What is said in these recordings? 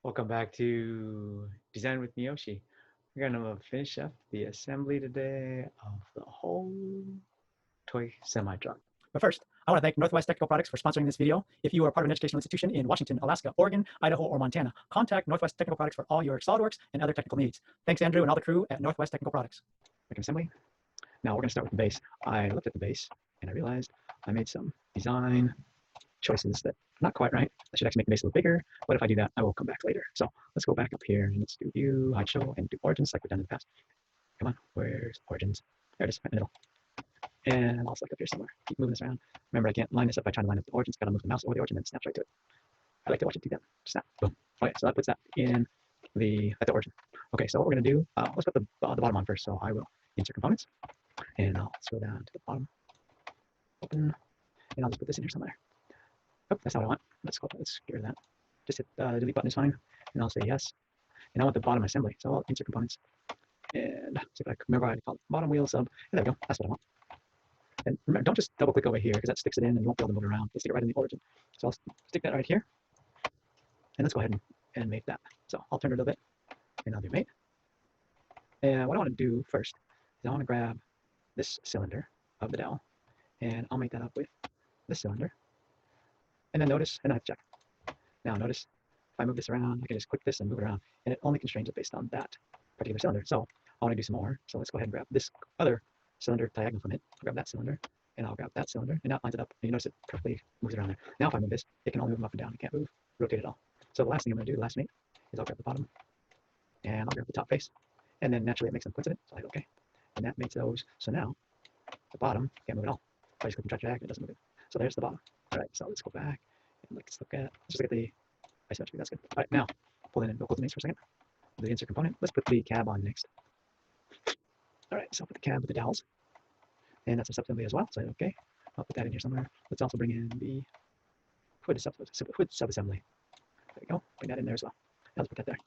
Welcome back to Design with Miyoshi. We're going to finish up the assembly today of the whole toy semi-truck. But first, I want to thank Northwest Technical Products for sponsoring this video. If you are part of an educational institution in Washington, Alaska, Oregon, Idaho, or Montana, contact Northwest Technical Products for all your SolidWorks and other technical needs. Thanks, Andrew, and all the crew at Northwest Technical Products. Make an assembly. Now we're going to start with the base. I looked at the base and I realized I made some design choices that are not quite right. I should actually make the base a little bigger, but if I do that, I will come back later. So let's go back up here and let's do view, hide show, and do origins like we've done in the past. Come on, where's origins? There it is, right in the middle. And I'll select up here somewhere. Keep moving this around. Remember, I can't line this up by trying to line up the origins. Got to move the mouse over the origin and snap right to it. I like to watch it do that. Snap, boom. Okay, so that puts that in at the origin. Okay, so what we're going to do, let's put the bottom on first. So I will insert components, and I'll scroll down to the bottom. Open, and I'll just put this in here somewhere. Oh, that's not what I want. Let's get rid of that. Just hit the delete button is fine, and I'll say yes. And I want the bottom assembly, so I'll insert components. And see if I remember I call it bottom wheel sub. And there we go. That's what I want. And remember, don't just double click over here because that sticks it in and you won't be able to move it around. Let's stick it right in the origin. So I'll stick that right here. And let's go ahead and make that. So I'll turn it a little bit and I'll do mate. And what I want to do first is I want to grab this cylinder of the dowel and I'll make that up with this cylinder. And then notice, and I have to check. Now notice, if I move this around, I can just click this and move it around, and it only constrains it based on that particular cylinder. So I want to do some more. So let's go ahead and grab this other cylinder diagonal from it. I'll grab that cylinder, and I'll grab that cylinder, and that lines it up. And you notice it perfectly moves it around there. Now if I move this, it can only move up and down. It can't move, rotate at all. So the last thing I'm going to do, the last mate, is I'll grab the bottom, and I'll grab the top face, and then naturally it makes them coincident. So I hit OK, and that makes those. So now the bottom can't move at all. If I just click and drag, it doesn't move it. So there's the bottom. All right, so let's go back and let's just look at the isometry. That's good. All right, now pull in and go close the maze for a second. The insert component. Let's put the cab on next. All right, so I'll put the cab with the dowels, and that's a subassembly as well. So okay, I'll put that in here somewhere. Let's also bring in the hood subassembly. There we go. Bring that in there as well. Now let's put that there.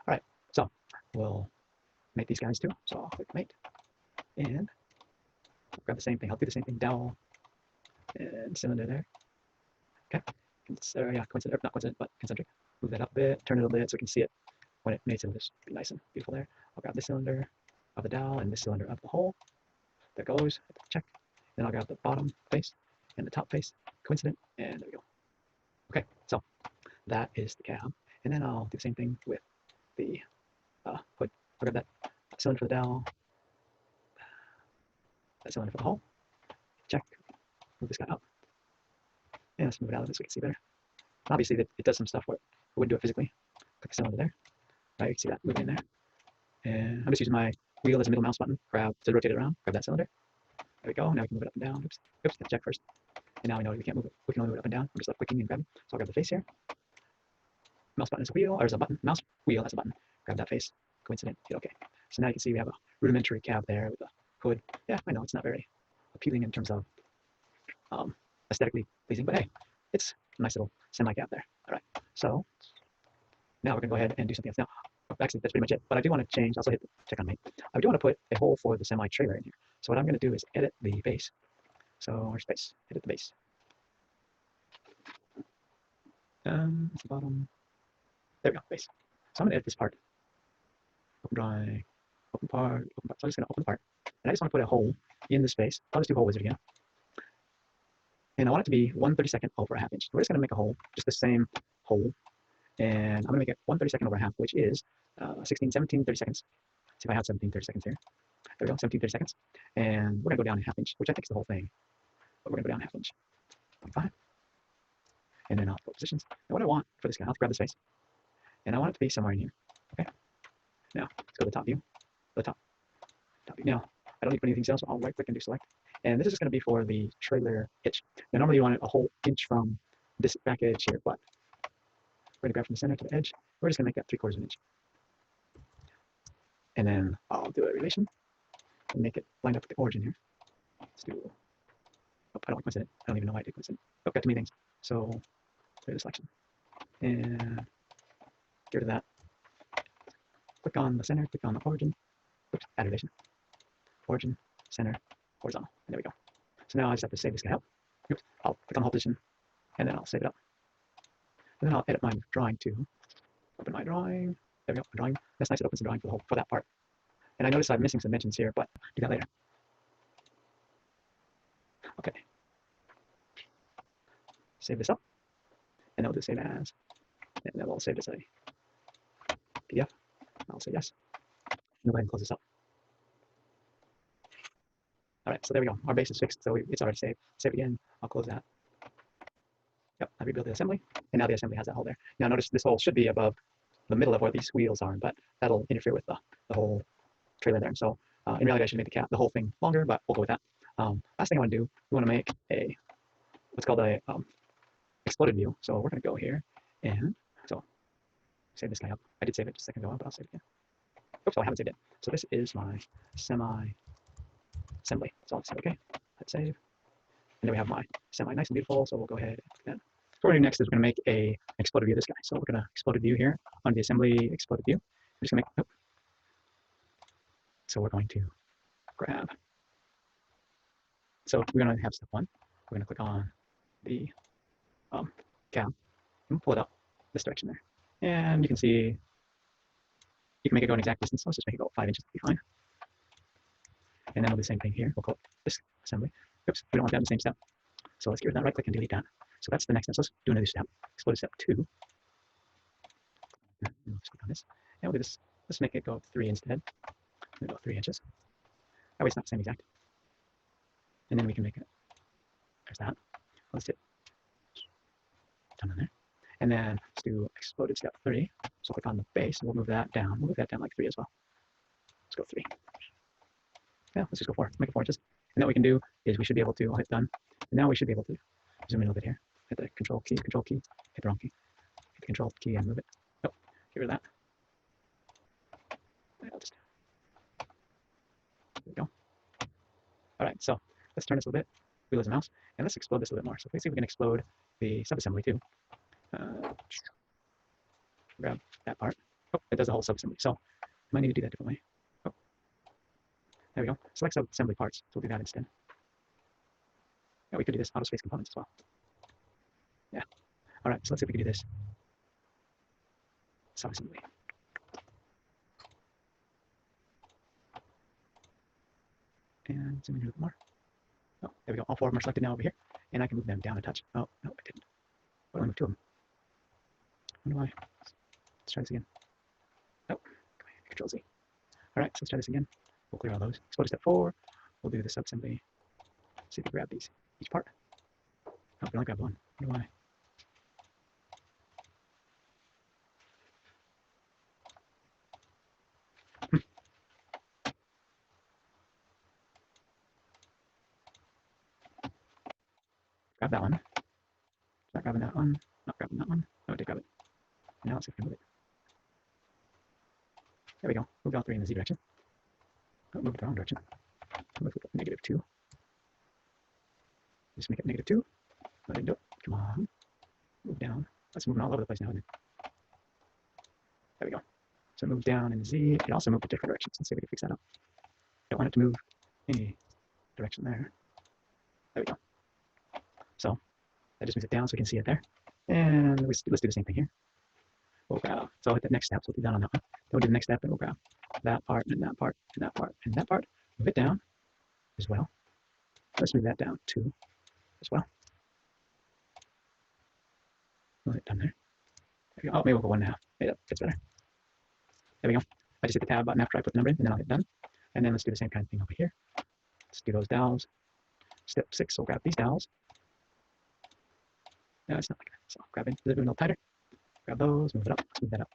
All right, so we'll make these guys too. So I'll click mate, and grab the same thing. I'll do the same thing. Dowel and cylinder there. Okay, yeah, coincident, not coincident, but concentric. Move that up a bit, turn it a little bit so we can see it when it mates. It'll just be nice and beautiful there. I'll grab this cylinder of the dowel and this cylinder of the hole. There goes, check. Then I'll grab the bottom face and the top face, coincident, and there we go. Okay, so that is the cab. And then I'll do the same thing with the hood. I'll grab that cylinder for the dowel, that cylinder for the hole, check. Move this guy up. And let's move it out of this so we can see better. Obviously, it does some stuff where it wouldn't do it physically. Click the cylinder there. Right, you can see that moving in there. And I'm just using my wheel as a middle mouse button. Grab to rotate it around. Grab that cylinder. There we go. Now we can move it up and down. Oops. Oops. Check first. And now we know we can't move it. We can only move it up and down. I'm just left clicking and grabbing. So I'll grab the face here. Mouse button is a wheel, or is a button. Mouse wheel as a button. Grab that face. Coincident. Hit OK. So now you can see we have a rudimentary cab there with a hood. Yeah, I know it's not very appealing in terms of aesthetically pleasing, but hey, it's a nice little semi-cab there. All right, so now we're gonna go ahead and do something else. Now, actually, that's pretty much it, but I do want to change, also hit the check on mate. I do want to put a hole for the semi-trailer in here. So what I'm gonna do is edit the base. So where's space? Edit the base. It's the bottom. There we go, base. So I'm gonna edit this part. Open drawing, open part, open part. So I'm just gonna open the part. And I just want to put a hole in the space. I'll just do hole wizard again. And I want it to be 1/32 over a half inch. We're just going to make a hole, just the same hole. And I'm going to make it 1/32 over a half, which is 17 30 seconds. See if I have 17 30 seconds here. There we go, 17 30 seconds. And we're going to go down a half inch, which I think is the whole thing. But we're going to go down a half inch. 0.5. And then I'll put positions. And what I want for this guy, I'll grab this face. And I want it to be somewhere in here. Okay. Now, let's go to the top view. The top view. Now, I don't need to put anything else, so I'll right click and do select. And this is just going to be for the trailer hitch. Now, normally you want it a whole inch from this back edge here, but we're going to grab from the center to the edge. We're just going to make that 3/4 of an inch. And then I'll do a relation and make it lined up with the origin here. Let's do, oh, I don't want coincident. I don't even know why I did coincident. Oh, got too many things. So, there's the selection. And get rid of that. Click on the center, click on the origin. Oops, add relation. Origin, center, horizontal, and there we go. So now I just have to save this guy out. Oops, I'll click on the whole position, and then I'll save it up. And then I'll edit my drawing to open my drawing. There we go, drawing. That's nice, it opens the drawing for that part. And I notice I'm missing some dimensions here, but do that later. Okay. Save this up, and then we'll do save as, and then we'll save this as a PDF. I'll say yes. And go ahead and close this up. All right, so there we go. Our base is fixed, so it's already saved. Save again. I'll close that. Yep, I rebuilt the assembly, and now the assembly has that hole there. Now notice this hole should be above the middle of where these wheels are, but that'll interfere with the whole trailer there. So in reality, I should make the whole thing longer, but we'll go with that. Last thing I want to do, we want to make a what's called a exploded view. So we're going to go here, and so save this guy up. I did save it just a second ago, but I'll save it again. Oops, I haven't saved it. So this is my semi-assembly. So I'll say OK, let's save. And then we have my semi nice and beautiful. So we'll go ahead and click that. So what we're going to do next is we're going to make a exploded view of this guy. So we're going to exploded view here on the assembly exploded view. We're just going to make, so we're going to grab. So we're going to have step one. We're going to click on the cab and pull it up this direction there. And you can see, you can make it go an exact distance. So let's just make it go 5 inches to be fine. And then we'll do the same thing here. We'll call it this assembly. Oops, we don't want that in the same step. So let's get rid of that, right click and delete that. So that's the next step. So let's do another step. Explode step 2. And we'll just click on this. And we'll do this. Let's make it go 3 instead. We'll go 3 inches. That way it's not the same exact. And then we can make it. There's that. Let's hit done on there. And then let's do exploded step 3. So click on the base and we'll move that down. We'll move that down like 3 as well. Let's go 3. Yeah, let's just go 4. Make it 4 inches. And what we can do is we should be able to, I'll hit done. And now we should be able to zoom in a little bit here. Hit the control key, hit the wrong key. Hit the control key and move it. Nope, get rid of that. I'll just, there we go. All right, so let's turn this a little bit. Wheel as a mouse, and let's explode this a little bit more. So let's see if we can explode the subassembly too. Grab that part. Oh, it does the whole subassembly. So I might need to do that differently. Oh, there we go. Select subassembly parts. So we'll do that instead. Yeah, we could do this auto space components as well. Yeah. All right, so let's see if we can do this. Subassembly. And zoom in a little bit more. Oh, there we go. All 4 of them are selected now over here. And I can move them down a touch. Oh, no, I didn't. What do I move 2 of them? Wonder why. Let's try this again. Nope. Control Z. All right, so let's try this again. We'll clear all those. Explode step 4. We'll do the subassembly. See if we grab these. Each part. Oh, we only grab one. Wonder why. Grab that one. Not grabbing that one. Not grabbing that one. No, I did grab it. Now let's see if we can move it. There we go. Move all 3 in the Z direction. Oh, move it the wrong direction. Move it -2. Just make it -2. No, I didn't do it. Come on. Move down. Let's move all over the place now. There we go. So it moves down in the Z. It also moved in different directions. Let's see if we can fix that up. Don't want it to move any direction there. There we go. So that just moves it down so we can see it there. And let's do the same thing here. We'll grab, so I'll hit the next step, so we'll be done on that one. Then we'll do the next step and we'll grab that part and that part and that part and that part. Move it down as well. Let's move that down too as well. We'll hit done there. There we go. Oh, maybe we'll go 1.5. Maybe that fits better. There we go. I just hit the tab button after I put the number in, and then I'll hit done. And then let's do the same kind of thing over here. Let's do those dowels. Step 6, so we'll grab these dowels. No, it's not like that. So grab it, a little tighter. Grab those, move it up, let's move that up.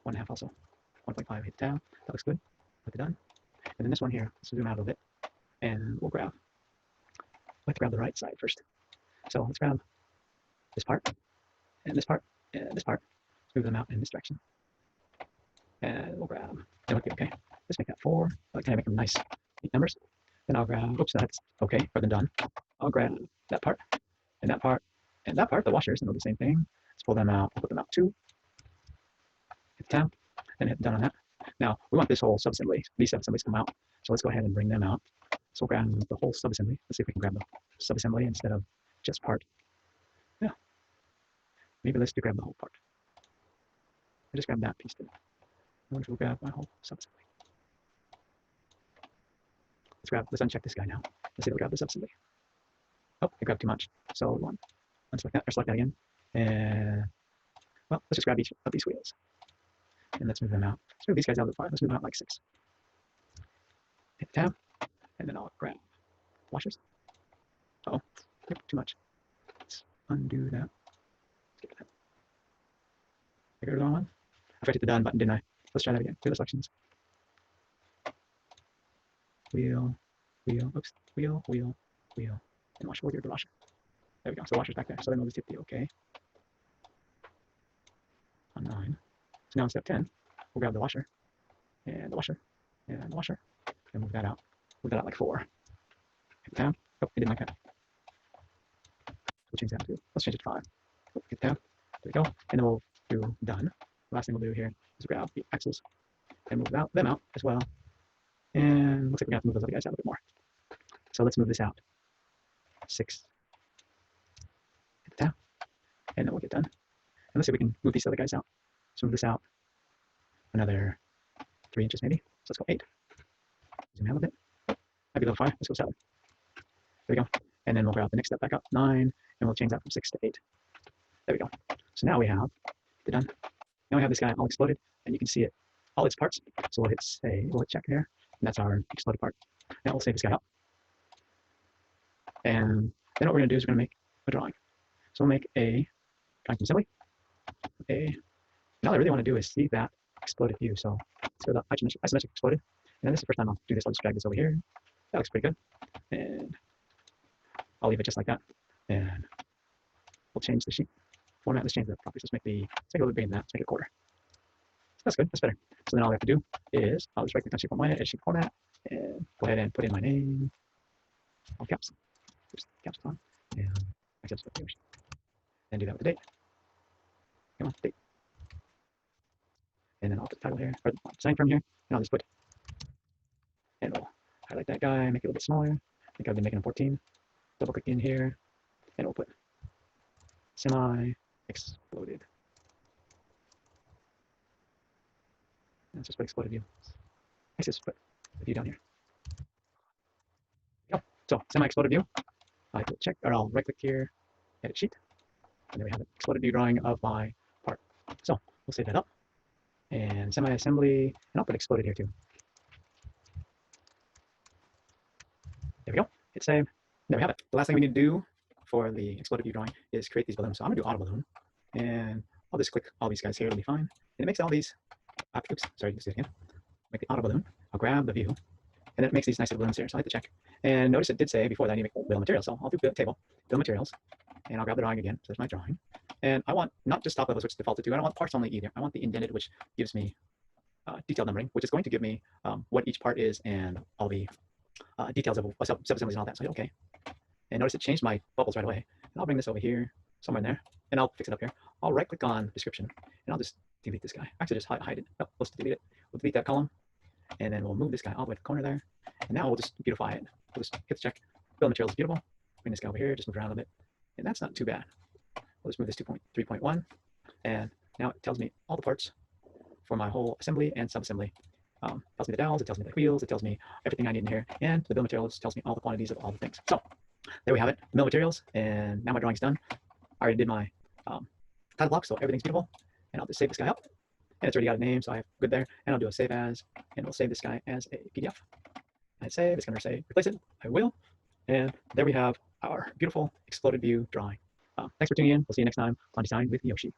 1.5 also. 1.5, hit the tab. That looks good. Put it done. And then this one here, let's zoom out a little bit. And we'll grab, let's grab the right side first. So let's grab this part, and this part, and this part. Let's move them out in this direction. And we'll grab, that would be okay. Let's make that 4. I like to make them nice, neat numbers. Then I'll grab, oops, that's okay, further done. I'll grab that part, and that part, and that part, the washers, and do the same thing. Let's pull them out, put them out too. Hit the tab, and hit done on that. Now, we want this whole subassembly, these subassemblies to come out. So let's go ahead and bring them out. So we'll grab the whole subassembly. Let's see if we can grab the subassembly instead of just part. Yeah. Maybe let's do grab the whole part. I just grabbed that piece too. I wonder if we'll grab my whole subassembly. Let's uncheck this guy now. Let's see if we grab the subassembly. Oh, I grabbed too much. So unselect that, or select that again. And well, let's just grab each of these wheels. And let's move them out. Let's move these guys out of the 5. Let's move them out like 6. Hit the tab, and then I'll grab washers. Uh oh, yep, too much. Let's undo that. Skip that. I got the wrong one. I hit the done button, didn't I? Let's try that again. Clear the selections. Wheel, wheel, oops, wheel, wheel, wheel, and washer. We'll get the washer. There we go. So the washer's back there. So then we'll just hit the OK on 9. So now in step 10, we'll grab the washer, and the washer, and the washer, and move that out. Move that out like 4. Hit the tab. Oh, it didn't like that. We'll change that to, let's change it to 5. Oh, hit the tab. There we go. And then we'll do done. The last thing we'll do here is grab the axles and move them out as well. And looks like we have to move those other guys out a bit more. So let's move this out. 6. Hit the tab. And then we'll get done. And let's see if we can move these other guys out. So move this out another 3 inches maybe. So let's go 8. Zoom out a bit. Might be a little far. Let's go 7. There we go. And then we'll grab the next step back up, 9, and we'll change that from 6 to 8. There we go. So now we have the done. Now we have this guy all exploded, and you can see it, all its parts. So we'll hit save, we'll hit check there, and that's our exploded part. Now we'll save this guy up. And then what we're going to do is we're going to make a drawing. So we'll make a drawing from assembly. And all I really want to do is see that exploded view. So let's go to the isometric exploded. And then this is the first time I'll do this. I'll just drag this over here. That looks pretty good. And I'll leave it just like that. And we'll change the sheet format. Let's change the properties. Let's make a little bit bigger than that. Let's make it a quarter. So that's good. That's better. So then all I have to do is I'll just right click on sheet format, edit sheet format, and go ahead and put in my name. All caps. There's caps on. And accept Miyoshi. And do that with the date. Come on, date. And then I'll put the title here, or the design from here, and I'll just put, and we'll highlight that guy, make it a little bit smaller. I think I've been making him 14. Double click in here, and we'll put semi-exploded. Let's just put exploded view. Let's just put the view down here. Go. So semi-exploded view. I will check, or I'll right click here, edit sheet, and there we have it. Exploded view drawing of my part. So we'll save that up. And semi-assembly, and I'll put exploded here too. There we go. Hit save. There we have it. The last thing we need to do for the exploded view drawing is create these balloons. So I'm going to do auto balloon, and I'll just click all these guys here. It'll be fine. And it makes all these. Oops, sorry, let's do it again. Make the auto balloon. I'll grab the view, and then it makes these nice little balloons here. So I hit the check. And notice it did say before that I need to make bill of materials. So I'll do table, bill of materials, and I'll grab the drawing again. So there's my drawing. And I want not just top levels, which is defaulted to. I don't want parts only either. I want the indented, which gives me detailed numbering, which is going to give me what each part is and all the details of subassemblies and all that. So I hit OK. And notice it changed my bubbles right away. And I'll bring this over here, somewhere in there, and I'll fix it up here. I'll right click on description, and I'll just delete this guy. Actually, just hide it. No, let's delete it. We'll delete that column, and then we'll move this guy all the way to the corner there. And now we'll just beautify it. We'll just hit the check. Bill of materials is beautiful. Bring this guy over here, just move around a little bit. And that's not too bad. We'll just move this to 3.1, and now it tells me all the parts for my whole assembly and subassembly. Tells me the dowels, it tells me the wheels, it tells me everything I need in here, and the bill of materials tells me all the quantities of all the things. So there we have it, the bill of materials, and now my drawing's done. I already did my title block, so everything's beautiful, and I'll just save this guy up, and it's already got a name, so I have good there, and I'll do a save as, and we'll save this guy as a PDF. I save, it's going to say replace it, I will, and there we have our beautiful exploded view drawing. Thanks for tuning in. We'll see you next time on Design with Miyoshi.